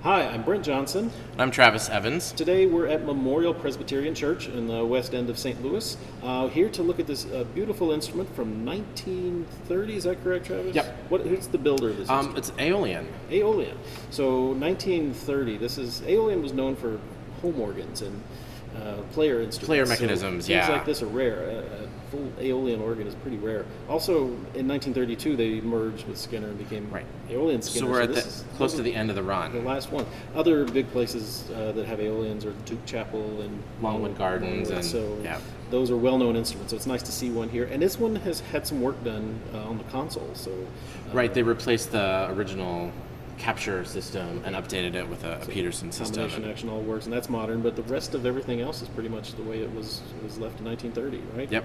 Hi, I'm Brent Johnson. I'm Travis Evans. Today we're at Memorial Presbyterian Church in the west end of St. Louis, here to look at this beautiful instrument from 1930. Is that correct, Travis? Yep. Who's the builder of this instrument? It's Aeolian. Aeolian. So 1930. Aeolian was known for home organs and player instruments. Player mechanisms, yeah. Things like this are rare. A full Aeolian organ is pretty rare. Also, in 1932, they merged with Skinner and became Aeolian Skinner. So we're close to the end of the run. The last one. Other big places that have Aeolians are Duke Chapel and Longwood Gardens, those are well-known instruments. So it's nice to see one here. And this one has had some work done on the console. So they replaced the original capture system and updated it with a Peterson system. Combination action all works, and that's modern. But the rest of everything else is pretty much the way it was left in 1930, right? Yep.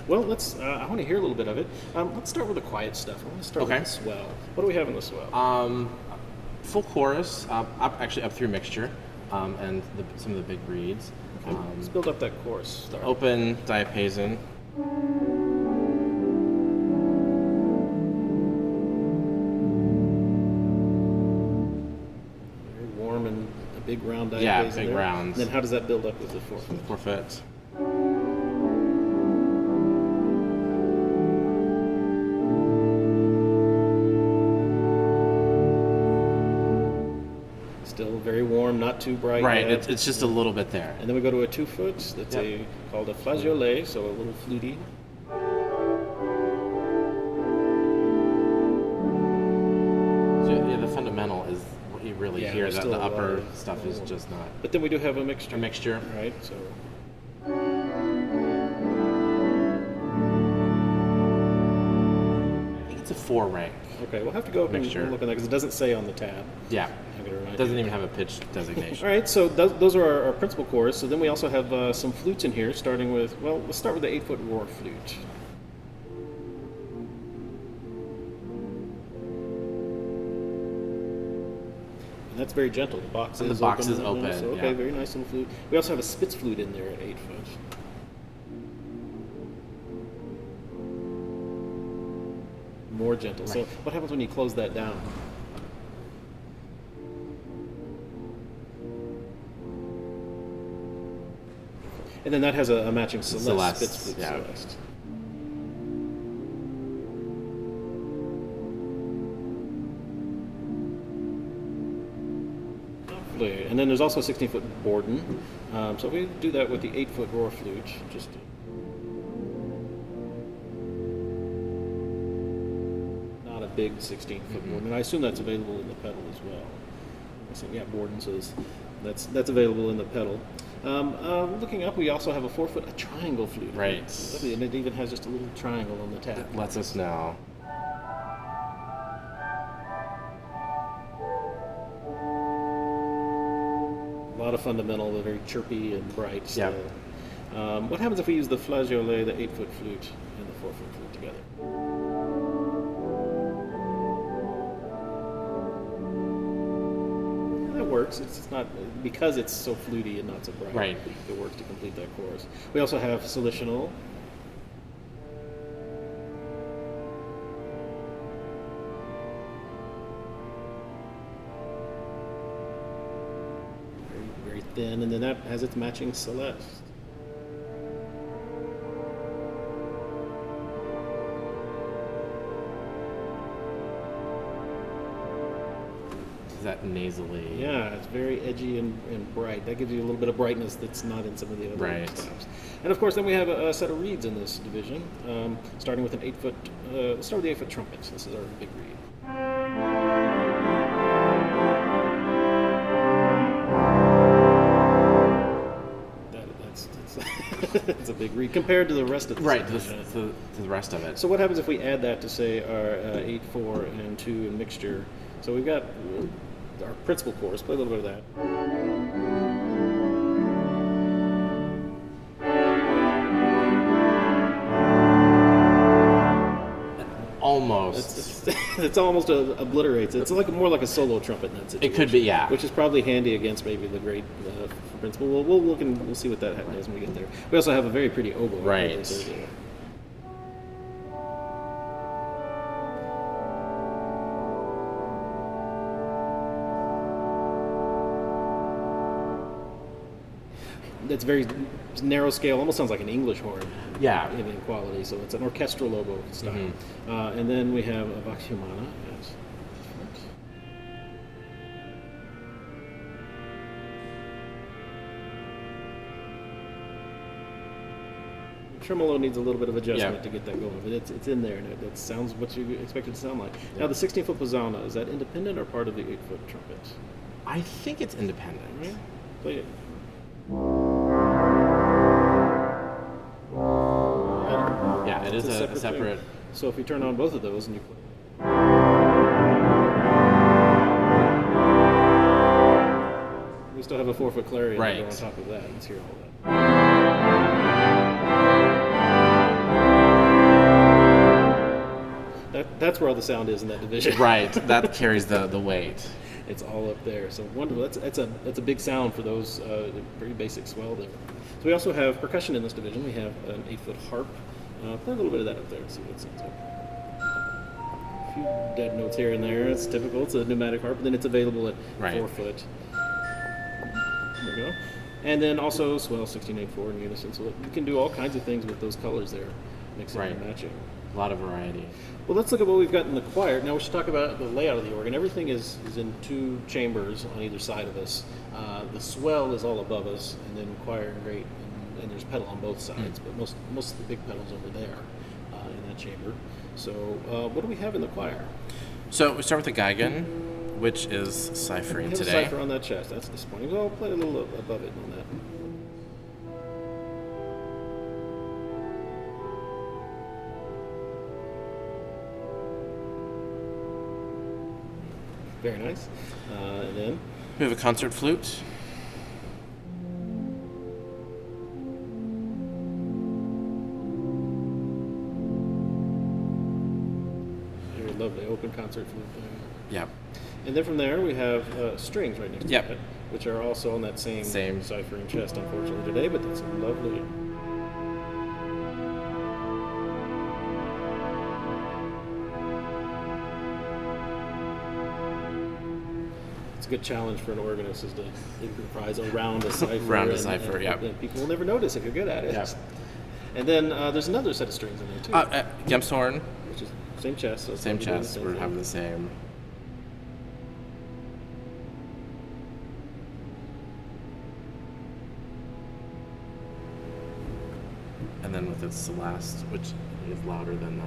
Well, let's. I want to hear a little bit of it. Let's start with the quiet stuff. I want to start with the swell. What do we have in the swell? Full chorus, up through mixture, and some of the big reeds. Okay. Let's build up that chorus. Start. Open diapason. Very warm and a big round diapason. Yeah, big there. rounds. And then how does that build up with the fourth? Forfeit. Still very warm, not too bright. Right, yet. it's just a little bit there. And then we go to a 2-foot. That's called a flageolet, so a little fluty. So, the fundamental is what you really hear. That the upper stuff is just not. But then we do have a mixture. A mixture, right? So. I think it's a 4 rank. Okay, we'll have to go up and look at that because it doesn't say on the tab. Yeah, it doesn't even have a pitch designation. All right, so those are our principal chorus. So then we also have some flutes in here, starting with, let's start with the 8-foot roar flute. And that's very gentle. The box is open. So, okay, very nice little flute. We also have a Spitz flute in there at 8 foot. More gentle. Right. So what happens when you close that down? And then that has a matching Celeste. Spitz flute Celeste. Lovely. And then there's also a 16-foot Borden. So we do that with the 8-foot roar flute. Just big 16-foot Borden, and I assume that's available in the pedal as well. Borden says that's available in the pedal. Looking up, we also have a 4-foot triangle flute. Right. And it even has just a little triangle on the tab. It lets us know. A lot of fundamental, very chirpy and bright still. Yep. What happens if we use the flageolet, the 8-foot flute, and the 4-foot flute together? Works. It's not because it's so fluty and not so bright. Right. It works to complete that chorus. We also have solitional. Very, very thin, and then that has its matching Celeste. That nasally. Yeah, it's very edgy and bright. That gives you a little bit of brightness that's not in some of the other styles. And of course, then we have a set of reeds in this division, starting with an 8-foot. Let's start with the 8-foot trumpet. This is our big reed. It's a big reed compared to the rest of the to the rest of it. So what happens if we add that to say our 8, 4, and 2 in mixture? So we've got our principal chorus. Play a little bit of that. Almost. It's almost obliterates. It's more like a solo trumpet in that situation. It could be, yeah. Which is probably handy against maybe the great principal. We'll look and we'll see what that is when we get there. We also have a very pretty oboe. Right. it's very narrow scale, almost sounds like an English horn. Yeah. In quality, so it's an orchestral oboe style. And then we have a Vox Humana. Tremolo needs a little bit of adjustment to get that going, but it's in there, and it sounds what you expect it to sound like. Now, the 16-foot Posauna, is that independent or part of the 8-foot trumpet? I think it's independent. Right? Play it. Yeah, it is a separate. So if you turn on both of those and you play. We still have a 4-foot clarion on top of that. Let's hear all that. That's where all the sound is in that division. Right, that carries the weight. It's all up there. So wonderful. That's a big sound for those pretty basic swell there. So we also have percussion in this division. We have an 8-foot harp. Play a little bit of that up there and see what it sounds like. A few dead notes here and there. It's typical. It's a pneumatic harp. And then it's available at 4 foot. There we go. And then also swell 16/8/4 in unison. So you can do all kinds of things with those colors there, mixing and matching. A lot of variety. Well, let's look at what we've got in the choir. Now we should talk about the layout of the organ. Everything is in 2 chambers on either side of us. The swell is all above us, and then choir and grate, and there's pedal on both sides. But most of the big pedals over there in that chamber. So what do we have in the choir? So we start with the Geigen, which is ciphering today. today. A cipher on that chest. That's disappointing. Well, I'll play a little above it on that. Very nice. And then we have a concert flute. Very lovely open concert flute there. Yeah. And then from there we have strings right next to Yep. it, which are also on that same ciphering chest, unfortunately today, but that's lovely. It's a good challenge for an organist is to improvise around a cipher. Around a cipher, and people will never notice if you're good at it. Yep. And then there's another set of strings in there too. Gemshorn. Which is same chest. So same chest. We're having the same. And then with its Celeste, which is louder than the.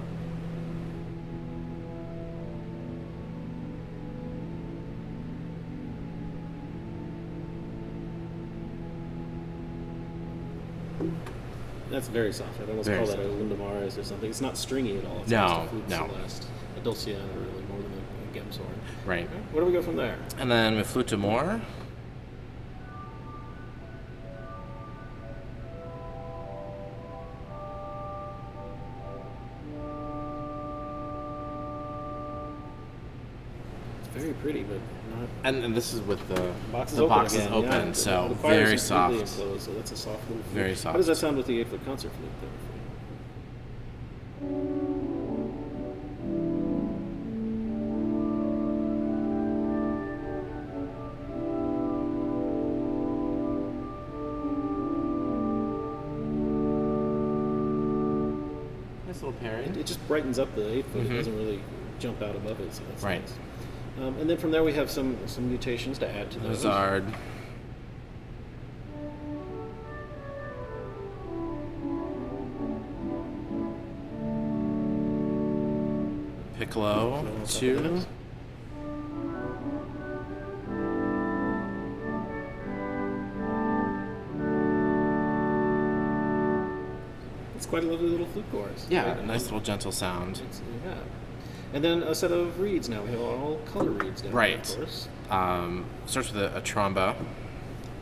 That's very soft. I'd almost call that a Lundamaris or something. It's not stringy at all. It's no, just a flute no. Celeste. A Dulciana, really, more than a Gemshorn. Right. Okay. Where do we go from there? And then with flute d'amore. Very pretty, but not. And this is with the box is open, again. So the choir very is soft. Enclosed, so that's a soft little flute. Very soft. How does that sound with the 8-foot concert flute there? Nice little pairing. It just brightens up the 8-foot. It doesn't really jump out above it. So that's right. Nice. And then from there we have some mutations to add to those. Mozart. Piccolo, 2. It's quite a lovely little flute chorus. Yeah, right? nice little gentle sound. Yeah. And then a set of reeds now. We have all color reeds down right. there, of course. Starts with a tromba,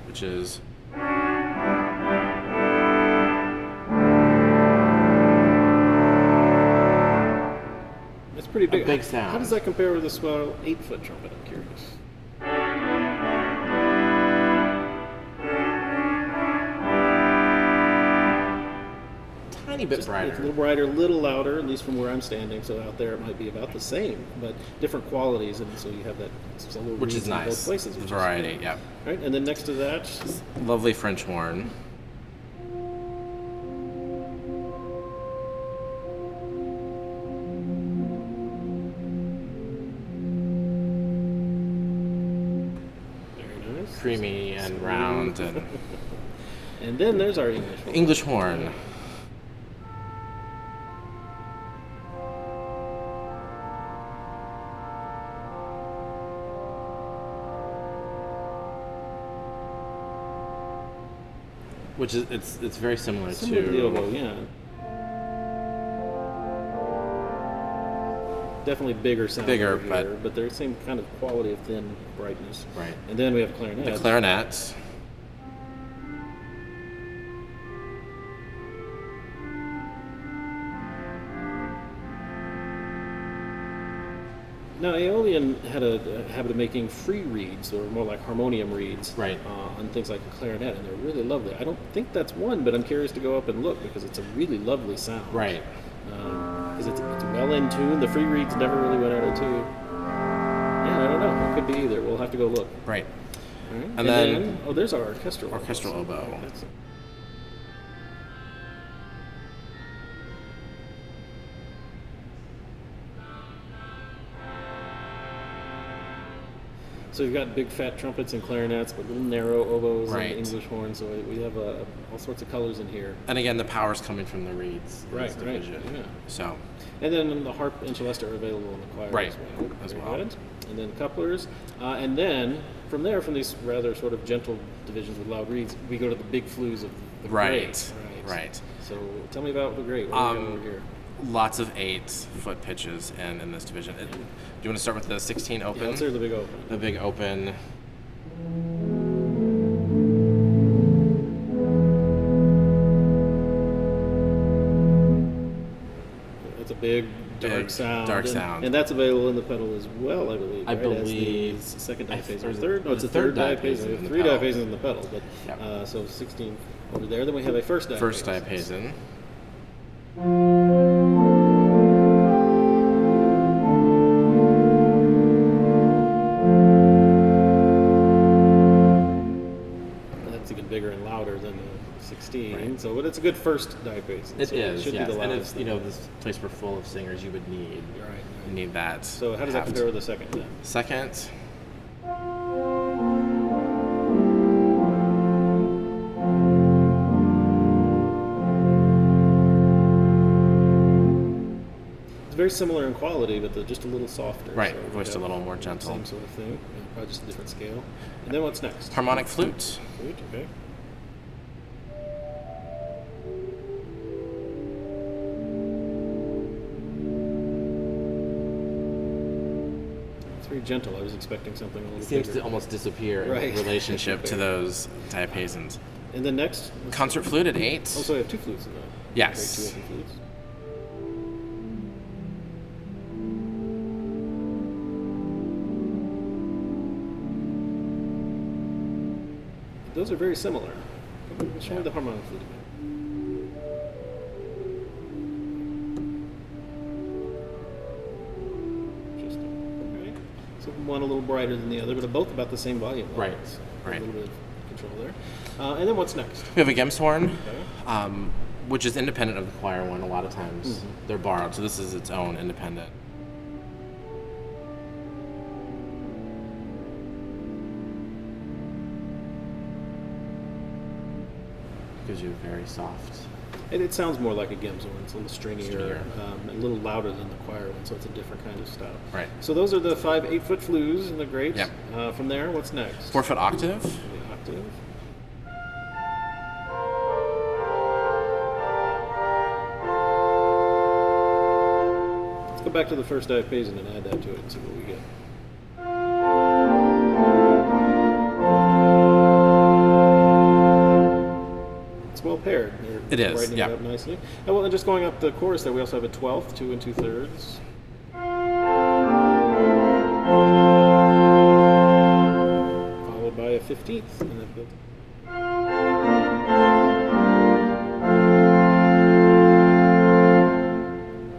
which is. It's pretty big. A big sound. How does that compare with the swell 8-foot trumpet? I'm curious. Tiny bit brighter. It's a little brighter, a little louder, at least from where I'm standing. So out there it might be about the same, but different qualities, and so you have that solo which is in nice. both places. Variety, yeah. Right, and then next to that, lovely French horn. creamy and round and And then there's our English horn. English horn. Which is it's very similar to to the oboe, yeah. Definitely bigger sound. Bigger, but they're the same kind of quality of thin brightness. Right. And then we have clarinet. The clarinet. Now, Aeolian had a habit of making free reeds, or more like harmonium reeds, Right. On things like a clarinet, and they're really lovely. I don't think that's one, but I'm curious to go up and look because it's a really lovely sound. Right. Because it's well in tune. The free reeds never really went out of tune. Yeah, I don't know. It could be either. We'll have to go look. Right. All right. And then there's our orchestral oboe. That's So you've got big fat trumpets and clarinets, but little narrow oboes Right. and English horns. So we have all sorts of colors in here. And again, the power's coming from the reeds. in Right, this right, division. yeah. So, And then the harp and celesta are available in the choir Right, as as well. well. Very good. And then couplers. And then from there, from these rather sort of gentle divisions with loud reeds, we go to the big flues of the Right, great. right. So tell me about the great. What do we got over here? lots of 8-foot pitches in this division. Do you want to start with the 16 open? Yeah, let's hear the big open. The big open. It's a big, dark Big, sound. dark and, sound. And that's available in the pedal as well, I believe. I right? believe- As the second I diapason. th- Or third? No, it's the a third third diapason. diapason We in have the 3 pedal. diapasons in the pedal, but Yep. so 16 over there. Then we have a first diapason. First diapason. That's even bigger and louder than the 16. Right. So, but it's a good first diapason. It so is, It should yes. be the And loudest. if, you know, this place were full of singers, you would need Right. you need that. So how does that heft. compare with the second then? Second. It's very similar in quality, but they're just a little softer. Right, So we voiced a have little more gentle. Same sort of thing, probably just a different scale. And then what's next? Harmonic flute. Flute, okay. It's very gentle. I was expecting something a little It seems bigger. to almost disappear Right. in relationship to those diapasons. And then next? Concert flute at 8. Also, we have 2 flutes in there. Yes. Okay, 2 open flutes. Those are very similar. Show me the harmonic flute again. Interesting. Okay. So one a little brighter than the other, but both about the same volume. Right, levels. right. A little bit of control there. And then what's next? We have a Gem's horn, Okay. which is independent of the choir one. A lot of times they're borrowed, so this is its own independent. Gives you a very soft. And it sounds more like a Gims one. It's a little stringier, Stringier. A little louder than the choir one, so it's a different kind of style. Right. So those are the 5 8-foot flues and the grapes. Yep. From there, what's next? 4-foot octave. The octave. Let's go back to the first diapason and add that to it and see what we get. It's well paired. They're It is, brightening yeah. it up nicely. And well, and just going up the chorus there, we also have a 12th, 2 2/3. Followed by a 15th. And then built.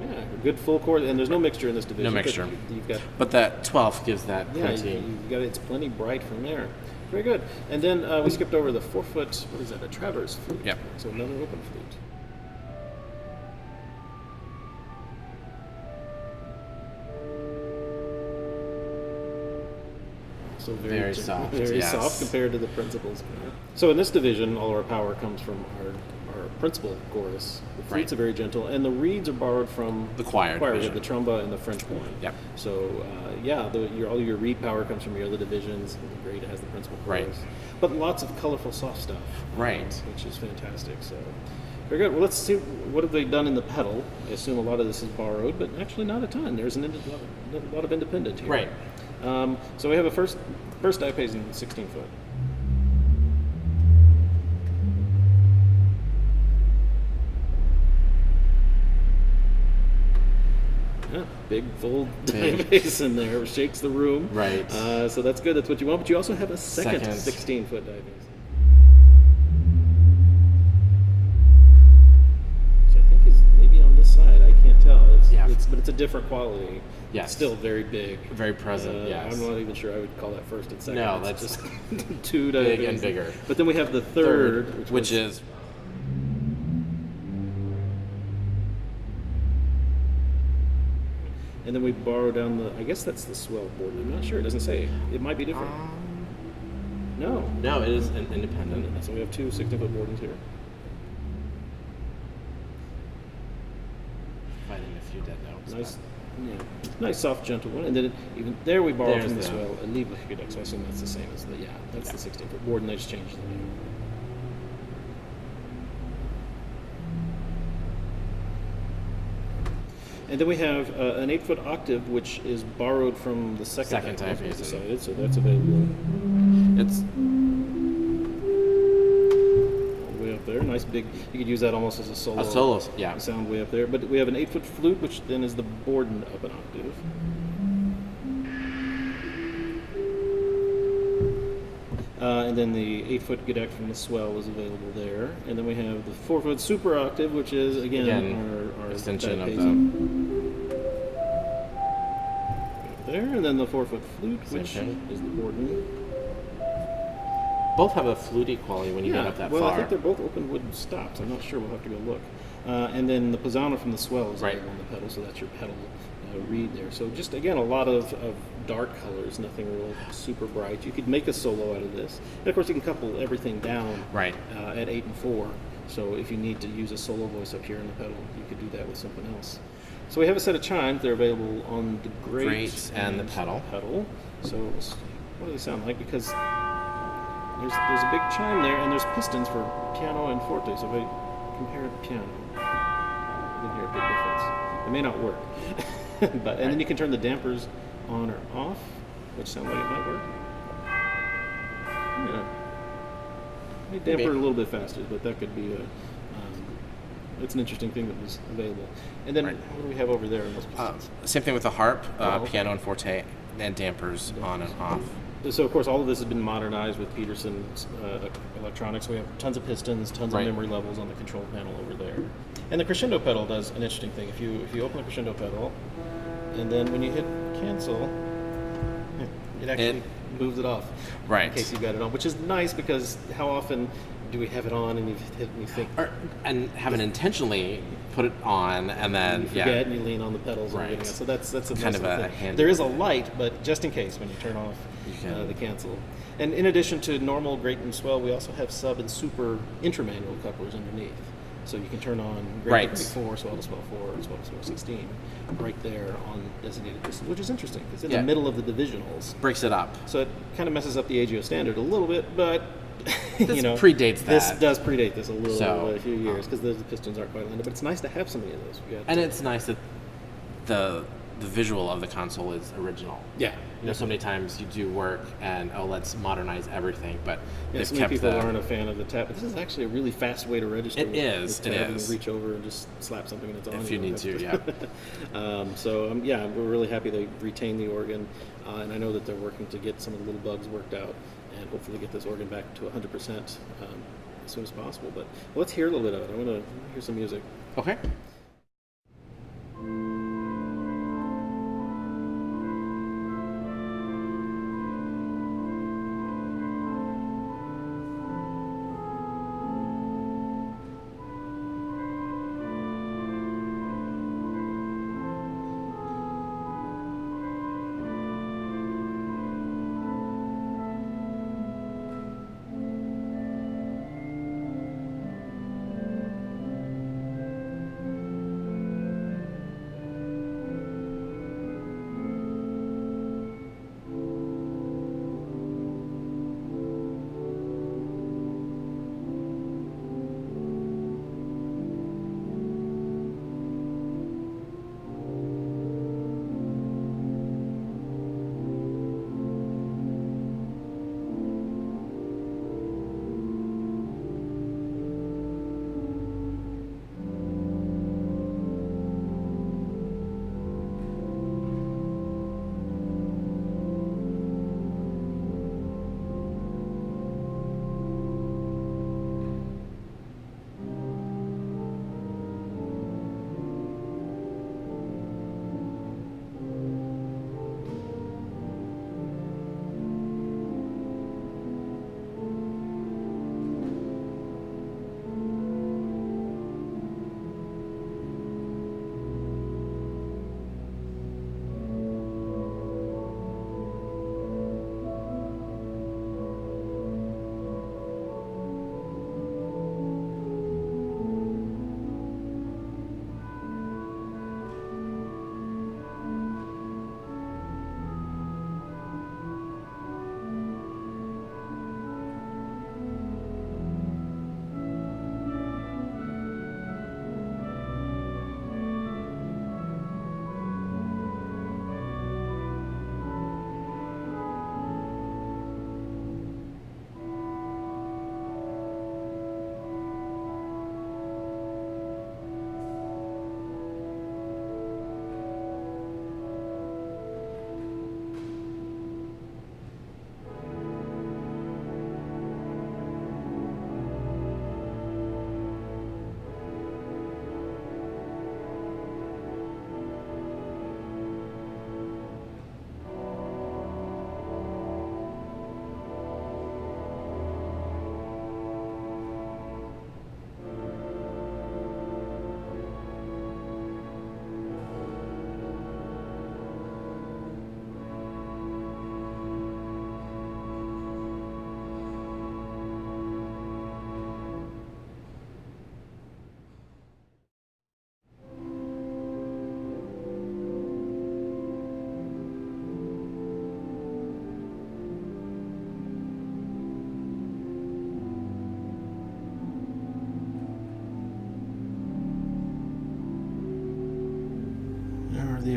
Yeah, a good full chord, and there's no mixture in this division. No but mixture. You've got But that 12th gives that yeah, plenty. you've got it's plenty bright from there. Very good. And then we skipped over the 4-foot. What is that? A traverse flute. Yep. So another open flute. So Very soft, very yes. soft compared to the principals. So in this division, all our power comes from our principal chorus. The flutes are very gentle, and the reeds are borrowed from The choir We have division. the tromba and the French horn. Yep. So all your reed power comes from your other divisions. The great has the principal chorus, Right. but lots of colorful soft stuff. Right. Which is fantastic. So. Very good. Well, let's see what have they done in the pedal. I assume a lot of this is borrowed, but actually not a ton. There's a lot of independent here. Right. So we have a first diapason 16 foot. Yeah, big full diapason there, shakes the room. Right. So that's good. That's what you want. But you also have a second. 16 foot diapason. But it's a different quality. Yes. It's still very big. Very present, yes. I'm not even sure I would call that first and second. No, it's that's just two big diapason. and bigger. But then we have the third, which is... And then we borrow down I guess that's the swell board. I'm not sure. It doesn't say. It might be different. No, it is an independent. So we have two 16-foot boardings here. Finding a few dead notes. Nice. Yeah, nice, soft, gentle one, and then even there we borrow There's from the the- swell and leave the hickory. So I assume that's the same as the that's the 16-foot board, and they just changed the name. And then we have an 8-foot octave, which is borrowed from the second diapason. we decided, so that's available It's all the way up there. Nice big. You could use that almost as a solo. a solo, yeah. Sound way up there, but we have an 8-foot flute, which then is the board up an octave. And then the 8-foot Gedeck from the swell is available there. And then we have the 4-foot super octave, which is, again our extension of diapason. There, and then the 4-foot flute, which thing. is the Borden. Both have a fluty quality when you get up that far. I think they're both open wood stops. I'm not sure. We'll have to go look. And then the Pisano from the swell is Right. available on the pedal, so that's your pedal reed there. So just, again, a lot of dark colors, nothing real super bright. You could make a solo out of this. And, of course, you can couple everything down Right. At 8 and 4. So if you need to use a solo voice up here in the pedal, you could do that with something else. So we have a set of chimes. They're available on the grate and the pedal. So what do they sound like? Because there's a big chime there, and there's pistons for piano and forte. So if I compare the piano, you can hear a big difference. It may not work, but and then you can turn the dampers on or off, which sound like it might work. Yeah, maybe damper it a little bit faster, but that could be it's an interesting thing that was available. And then what do we have over there in those pistons? Same thing with the harp, Okay. piano and forte, and dampers on and off. So, of course, all of this has been modernized with Peterson's electronics. We have tons of pistons, tons of memory levels on the control panel over there. And the crescendo pedal does an interesting thing. If you open the crescendo pedal, and then when you hit cancel, it actually moves it off. Right. In case you've got it on, which is nice because how often do we have it on and you hit and you think... And haven't intentionally put it on and then you forget and you lean on the pedals and everything else. So that's a kind nice of little a thing. handy. There is a light, but just in case when you turn off the cancel. And in addition to normal, grate, and swell, we also have sub and super intramanual couplers underneath. So you can turn on grate to 4, swell to swell 4, swell to swell 16 right there on designated pistons, which is interesting because in the middle of the divisionals. Breaks it up. So it kind of messes up the AGO standard a little bit, but This predates that. This does predate this a few years because the pistons aren't quite lined up. But it's nice to have so many of those. And it's nice that the visual of the console is original. Yeah. So many times you do work and let's modernize everything, but they've so many kept people aren't a fan of the tap. But this is actually a really fast way to register. It is. It is. You reach over and just slap something and it's on. If you need to, yeah. We're really happy they retain the organ, and I know that they're working to get some of the little bugs worked out and hopefully get this organ back to 100% as soon as possible. But let's hear a little bit of it. I want to hear some music. Okay.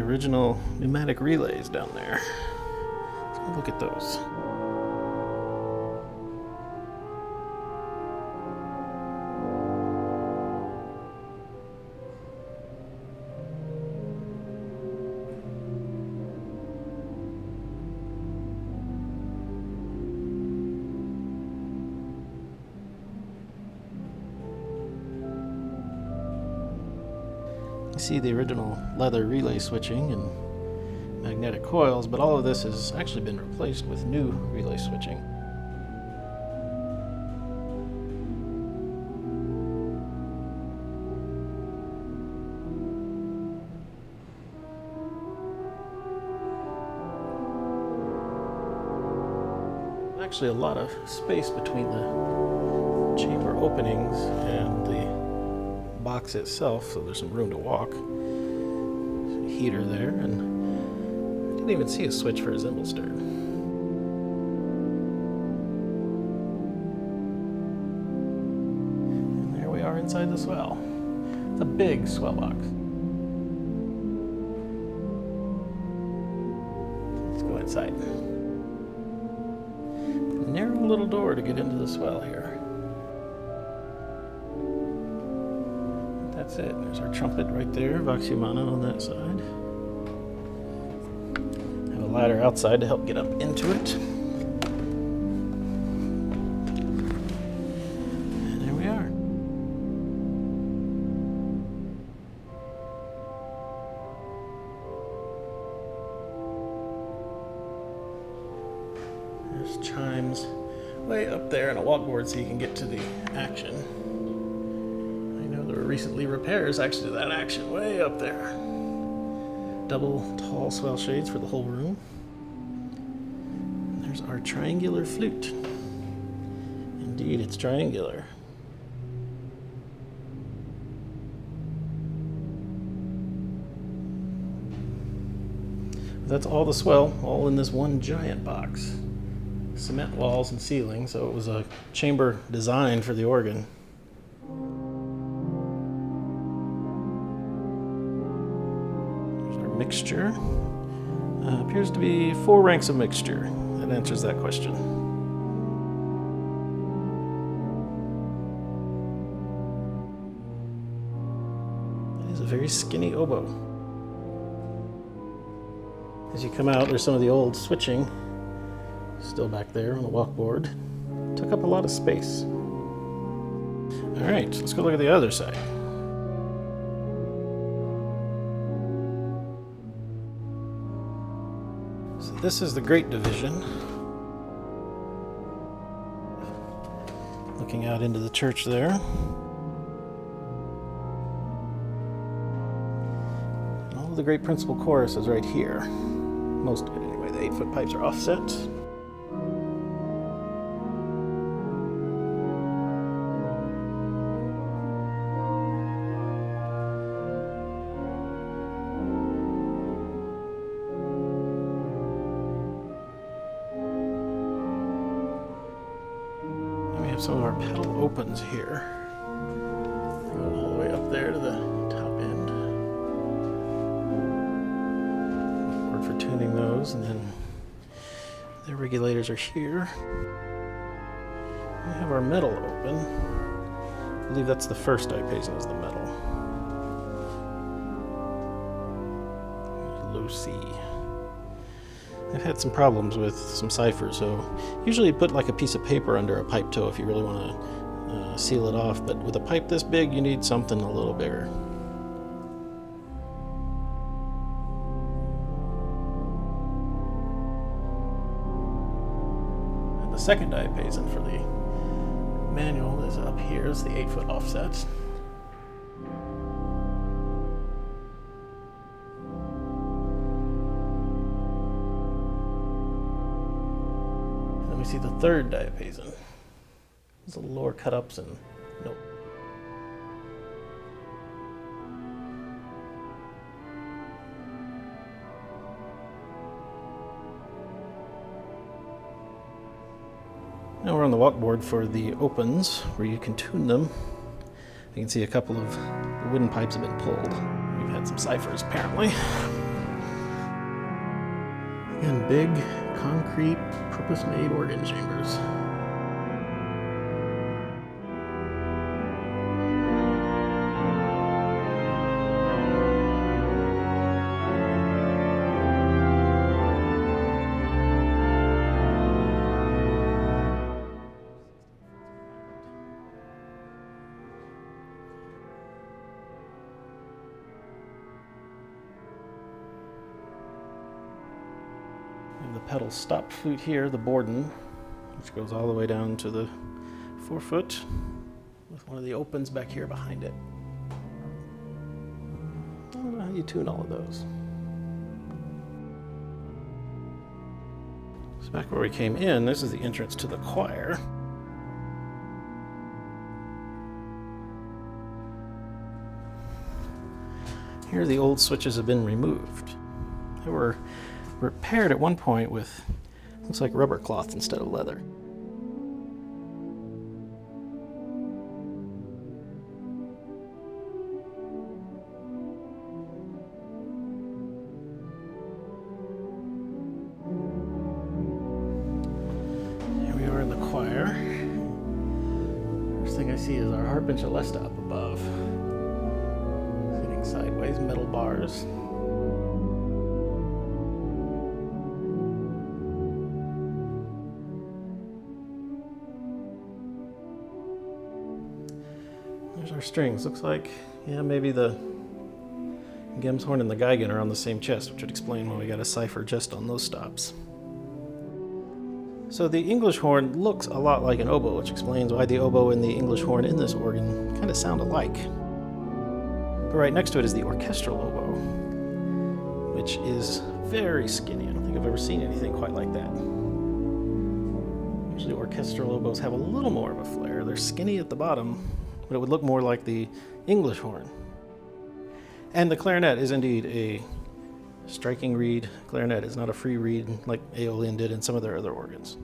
original pneumatic relays down there. Let's go look at those. You see the original leather relay switching and magnetic coils, but all of this has actually been replaced with new relay switching. Actually a lot of space between the chamber openings and the box itself, so there's some room to walk. There's a heater there, and I didn't even see a switch for a cymbal stir. And there we are inside the swell. It's a big swell box. Let's go inside. Narrow little door to get into the swell here. That's it. There's our trumpet right there, Vox Humana on that side. Have a ladder outside to help get up into it. And there we are. There's chimes way up there and a walkboard so you can get to the action. There were recently repairs actually to that action way up there. Double tall swell shades for the whole room. And there's our triangular flute. Indeed, it's triangular. That's all the swell, all in this one giant box. Cement walls and ceiling, so it was a chamber designed for the organ. Mixture. Appears to be 4 ranks of mixture. That answers that question. It is a very skinny oboe. As you come out, there's some of the old switching still back there on the walkboard. Took up a lot of space. All right, let's go look at the other side. This is the great division. Looking out into the church there. And all of the great principal chorus is right here. Most of it anyway. The 8-foot pipes are offset. Some of our pedal opens here. Going all the way up there to the top end. Board for tuning those, and then the regulators are here. We have our metal open. I believe that's the first diapason is the metal. Low C. I've had some problems with some ciphers, so usually you put like a piece of paper under a pipe toe if you really want to seal it off, but with a pipe this big you need something a little bigger. And the second diapason for the manual is up here. It's the 8-foot offset. We see the third diapason. There's little lower cut-ups and nope. Now we're on the walkboard for the opens, where you can tune them. You can see a couple of the wooden pipes have been pulled. We've had some ciphers apparently. Again, big, concrete, purpose-made organ chambers. The pedal stop flute here, the Borden, which goes all the way down to the 4-foot, with one of the opens back here behind it. I don't know how you tune all of those. So back where we came in, this is the entrance to the choir. Here the old switches have been removed. They were repaired at one point with, looks like rubber cloth instead of leather. Here we are in the choir. First thing I see is our harp and celesta up above. Sitting sideways, metal bars. There's our strings. Looks like, yeah, maybe the Gemshorn and the Geigen are on the same chest, which would explain why we got a cipher just on those stops. So the English horn looks a lot like an oboe, which explains why the oboe and the English horn in this organ kind of sound alike. But right next to it is the orchestral oboe, which is very skinny. I don't think I've ever seen anything quite like that. Usually orchestral oboes have a little more of a flare. They're skinny at the bottom, but it would look more like the English horn. And the clarinet is indeed a striking reed clarinet. It's not a free reed like Aeolian did in some of their other organs.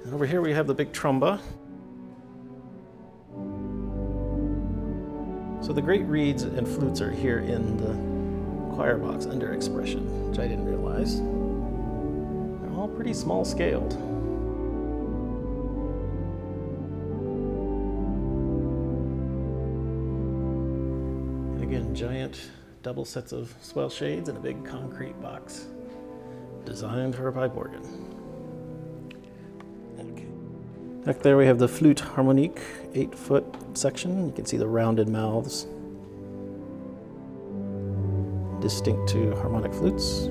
And over here we have the big tromba. So the great reeds and flutes are here in the choir box under expression, which I didn't realize. They're all pretty small scaled. Again, giant double sets of swell shades in a big concrete box designed for a pipe organ. Okay. Back there we have the flute harmonique, 8-foot section. You can see the rounded mouths, distinct to harmonic flutes.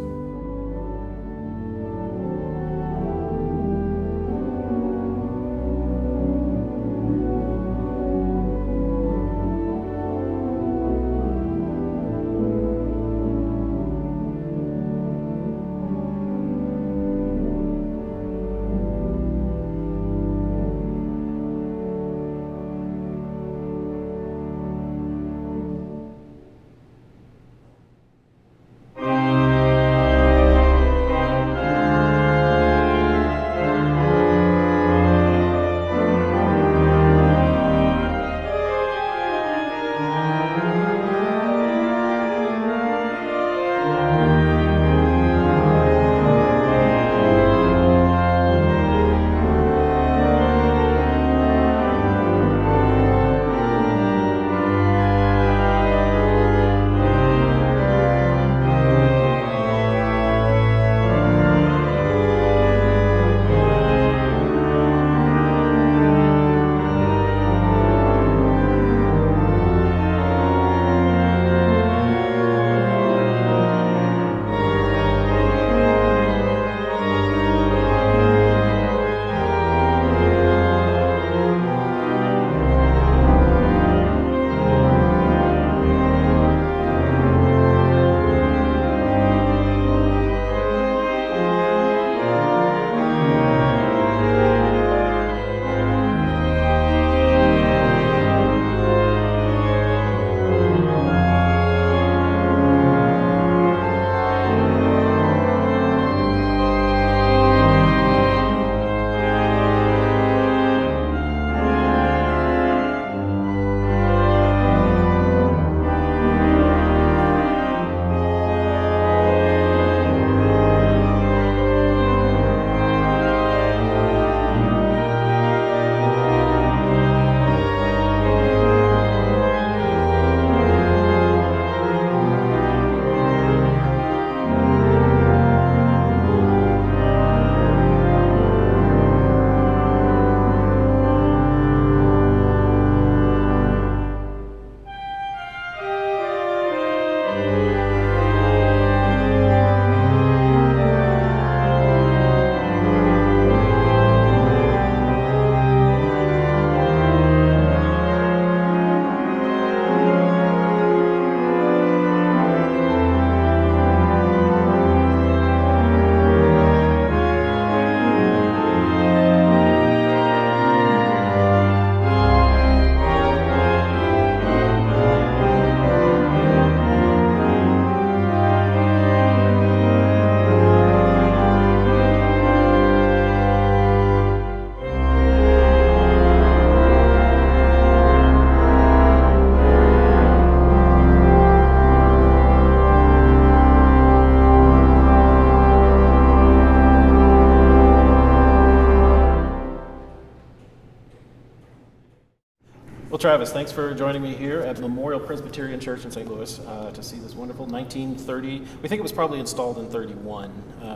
Well, Travis, thanks for joining me here at Memorial Presbyterian Church in St. Louis to see this wonderful 1930. We think it was probably installed in 31.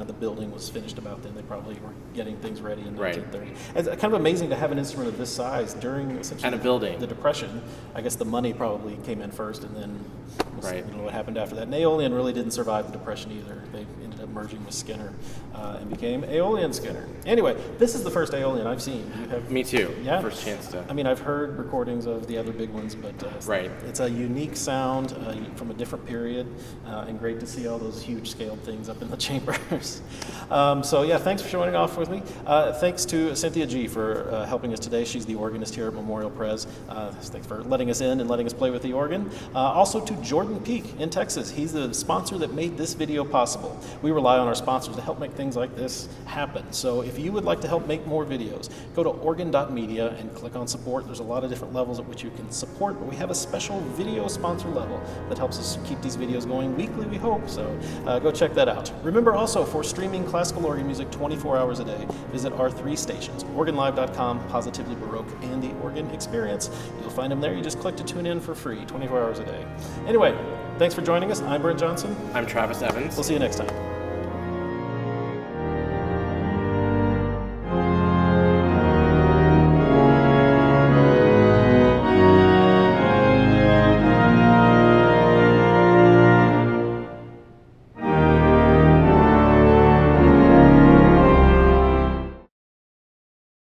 The building was finished about then. They probably were getting things ready in 1930. It's kind of amazing to have an instrument of this size during essentially And a building. The Depression. I guess the money probably came in first, and then we'll see, Right. what happened after that. And Aeolian really didn't survive the Depression either. They ended up merging with Skinner and became Aeolian Skinner. Anyway, this is the first Aeolian I've seen. You have, Me too. Yeah? First chance to. I mean, I've heard recordings of the other big ones, but Right. it's a unique sound from a different period, and great to see all those huge scaled things up in the chambers. So yeah, thanks for showing off with me. Thanks to Cynthia G for helping us today. She's the organist here at Memorial Pres. Thanks for letting us in and letting us play with the organ. Also to Jordan Peak in Texas. He's the sponsor that made this video possible. We rely on our sponsors to help make things like this happen. So if you would like to help make more videos, go to organ.media and click on support. There's a lot of different levels at which you can support, but we have a special video sponsor level that helps us keep these videos going weekly, we hope. So go check that out. Remember also, for streaming classical organ music 24 hours a day, visit our 3 stations, organlive.com, Positively Baroque, and The Organ Experience. You'll find them there. You just click to tune in for free, 24 hours a day. Anyway, thanks for joining us. I'm Brent Johnson. I'm Travis Evans. We'll see you next time.